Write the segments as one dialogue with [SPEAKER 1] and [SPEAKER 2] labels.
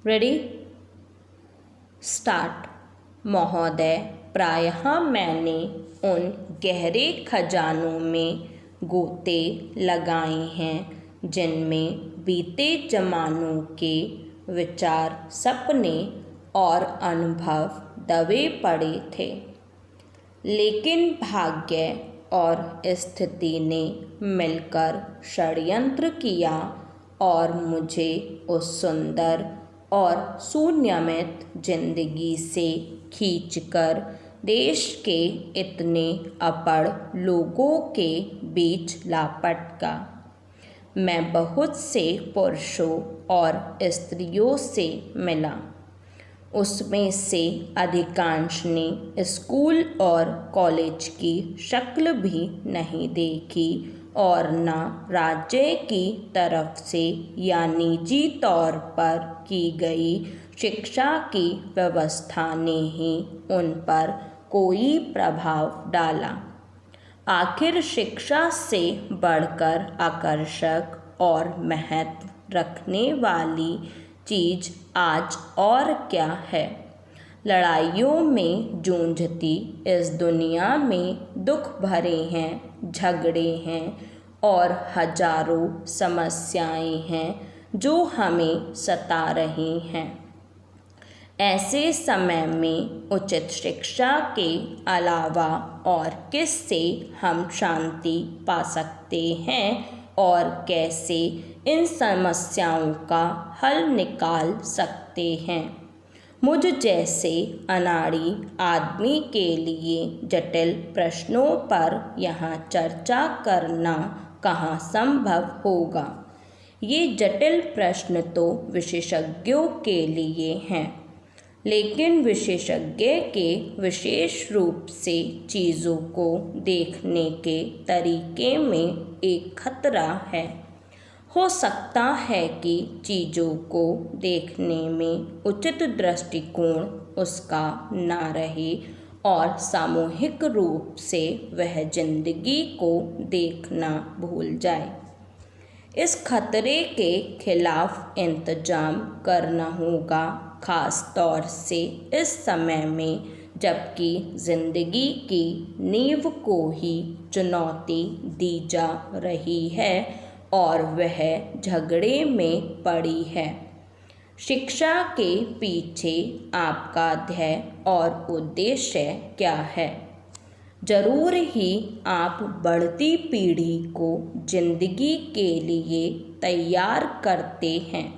[SPEAKER 1] Ready start. महोदय, प्रायः मैंने उन गहरे खजानों में गोते लगाए हैं जिनमें बीते जमानों के विचार, सपने और अनुभव दबे पड़े थे। लेकिन भाग्य और स्थिति ने मिलकर षड्यंत्र किया और मुझे उस सुंदर और सुनियमित जिंदगी से खींचकर देश के इतने अपढ़ लोगों के बीच लापटका। मैं बहुत से पुरुषों और स्त्रियों से मिला। उसमें से अधिकांश ने स्कूल और कॉलेज की शक्ल भी नहीं देखी और न राज्य की तरफ से या निजी तौर पर की गई शिक्षा की व्यवस्था ने ही उन पर कोई प्रभाव डाला। आखिर शिक्षा से बढ़कर आकर्षक और महत्व रखने वाली चीज़ आज और क्या है। लड़ाइयों में जूझती इस दुनिया में दुख भरे हैं, झगड़े हैं और हजारों समस्याएं हैं जो हमें सता रही हैं। ऐसे समय में उचित शिक्षा के अलावा और किससे हम शांति पा सकते हैं और कैसे इन समस्याओं का हल निकाल सकते हैं। मुझ जैसे अनाड़ी आदमी के लिए जटिल प्रश्नों पर यहाँ चर्चा करना कहाँ संभव होगा। ये जटिल प्रश्न तो विशेषज्ञों के लिए हैं, लेकिन विशेषज्ञ के विशेष रूप से चीज़ों को देखने के तरीके में एक खतरा है। हो सकता है कि चीज़ों को देखने में उचित दृष्टिकोण उसका ना रहे और सामूहिक रूप से वह जिंदगी को देखना भूल जाए। इस खतरे के खिलाफ इंतजाम करना होगा, ख़ास तौर से इस समय में जबकि जिंदगी की नींव को ही चुनौती दी जा रही है और वह झगड़े में पड़ी है। शिक्षा के पीछे आपका ध्येय और उद्देश्य क्या है? जरूर ही आप बढ़ती पीढ़ी को जिंदगी के लिए तैयार करते हैं,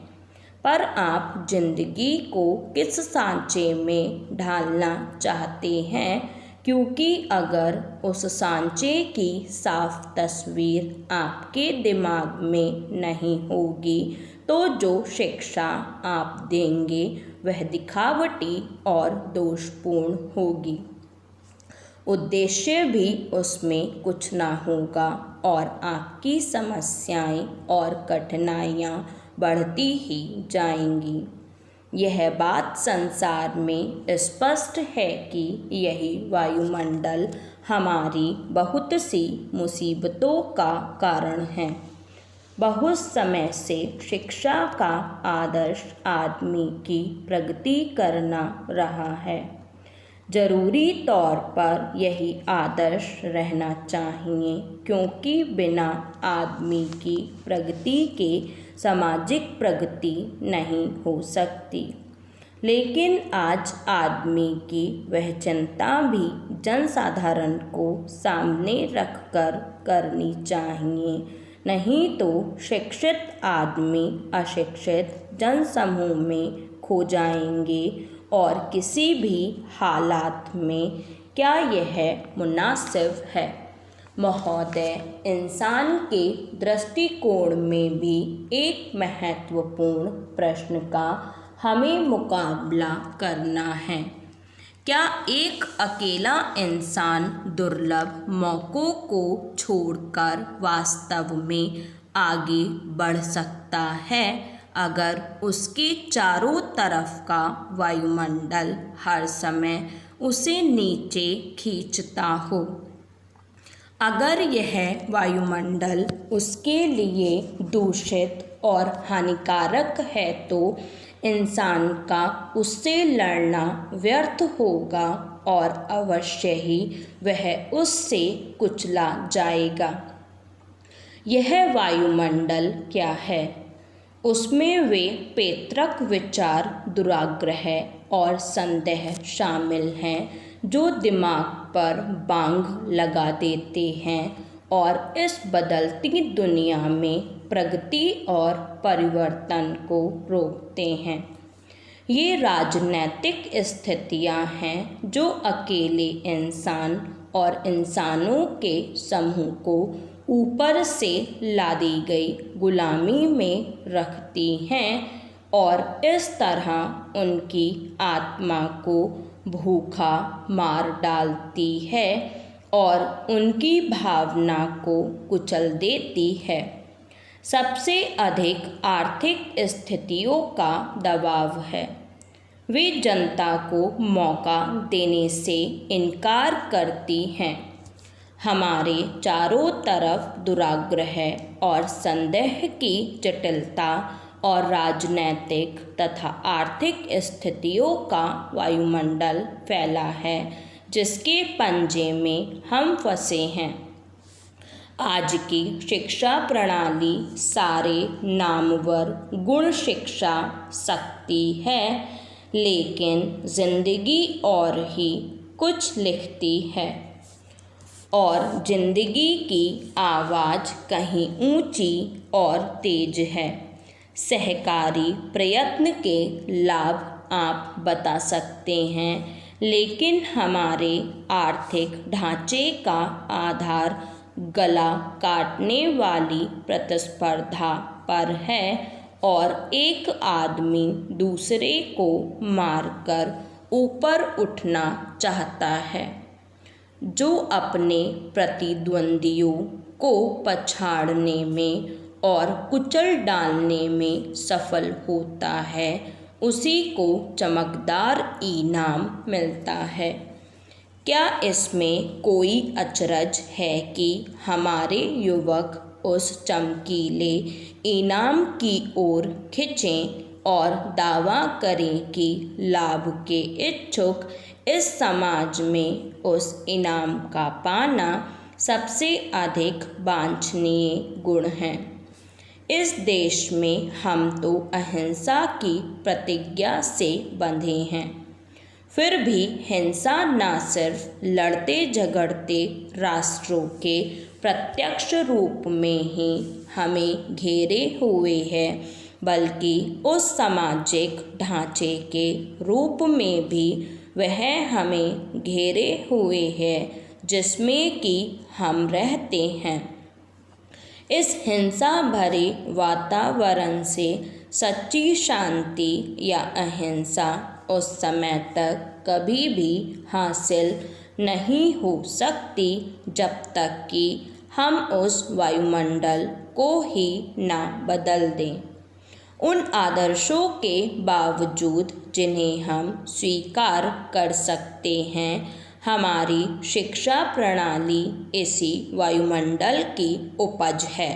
[SPEAKER 1] पर आप जिंदगी को किस सांचे में ढालना चाहते हैं? क्योंकि अगर उस सांचे की साफ तस्वीर आपके दिमाग में नहीं होगी तो जो शिक्षा आप देंगे वह दिखावटी और दोषपूर्ण होगी। उद्देश्य भी उसमें कुछ ना होगा और आपकी समस्याएं और कठिनाइयां बढ़ती ही जाएंगी। यह बात संसार में स्पष्ट है कि यही वायुमंडल हमारी बहुत सी मुसीबतों का कारण है। बहुत समय से शिक्षा का आदर्श आदमी की प्रगति करना रहा है। जरूरी तौर पर यही आदर्श रहना चाहिए, क्योंकि बिना आदमी की प्रगति के सामाजिक प्रगति नहीं हो सकती। लेकिन आज आदमी की वह चिंता भी जनसाधारण को सामने रखकर करनी चाहिए, नहीं तो शिक्षित आदमी अशिक्षित जनसमूह में खो जाएंगे और किसी भी हालात में क्या यह मुनासिब है? महोदय, इंसान के दृष्टिकोण में भी एक महत्वपूर्ण प्रश्न का हमें मुकाबला करना है। क्या एक अकेला इंसान दुर्लभ मौक़ों को छोड़कर वास्तव में आगे बढ़ सकता है अगर उसके चारों तरफ का वायुमंडल हर समय उसे नीचे खींचता हो? अगर यह वायुमंडल उसके लिए दूषित और हानिकारक है तो इंसान का उससे लड़ना व्यर्थ होगा और अवश्य ही वह उससे कुचला जाएगा। यह वायुमंडल क्या है? उसमें वे पैतृक विचार, दुराग्रह और संदेह शामिल हैं जो दिमाग पर बांग लगा देते हैं और इस बदलती दुनिया में प्रगति और परिवर्तन को रोकते हैं। ये राजनैतिक स्थितियां हैं जो अकेले इंसान और इंसानों के समूह को ऊपर से लादी गई गुलामी में रखती हैं और इस तरह उनकी आत्मा को भूखा मार डालती है और उनकी भावना को कुचल देती है। सबसे अधिक आर्थिक स्थितियों का दबाव है। वे जनता को मौका देने से इनकार करती हैं। हमारे चारों तरफ दुराग्रह और संदेह की जटिलता और राजनैतिक तथा आर्थिक स्थितियों का वायुमंडल फैला है जिसके पंजे में हम फंसे हैं। आज की शिक्षा प्रणाली सारे नामवर गुण शिक्षा सकती है, लेकिन जिंदगी और ही कुछ लिखती है और जिंदगी की आवाज़ कहीं ऊंची और तेज है। सहकारी प्रयत्न के लाभ आप बता सकते हैं, लेकिन हमारे आर्थिक ढांचे का आधार गला काटने वाली प्रतिस्पर्धा पर है और एक आदमी दूसरे को मारकर ऊपर उठना चाहता है, जो अपने प्रतिद्वंदियों को पछाड़ने में और कुचल डालने में सफल होता है, उसी को चमकदार इनाम मिलता है। क्या इसमें कोई अचरज है कि हमारे युवक उस चमकीले इनाम की ओर खिंचें और दावा करें कि लाभ के इच्छुक इस समाज में उस इनाम का पाना सबसे अधिक वांछनीय गुण है। इस देश में हम तो अहिंसा की प्रतिज्ञा से बंधे हैं, फिर भी हिंसा न सिर्फ लड़ते झगड़ते राष्ट्रों के प्रत्यक्ष रूप में ही हमें घेरे हुए है, बल्कि उस सामाजिक ढांचे के रूप में भी वह हमें घेरे हुए है जिसमें कि हम रहते हैं। इस हिंसा भरे वातावरण से सच्ची शांति या अहिंसा उस समय तक कभी भी हासिल नहीं हो सकती जब तक कि हम उस वायुमंडल को ही ना बदल दें। उन आदर्शों के बावजूद जिन्हें हम स्वीकार कर सकते हैं, हमारी शिक्षा प्रणाली इसी वायुमंडल की उपज है।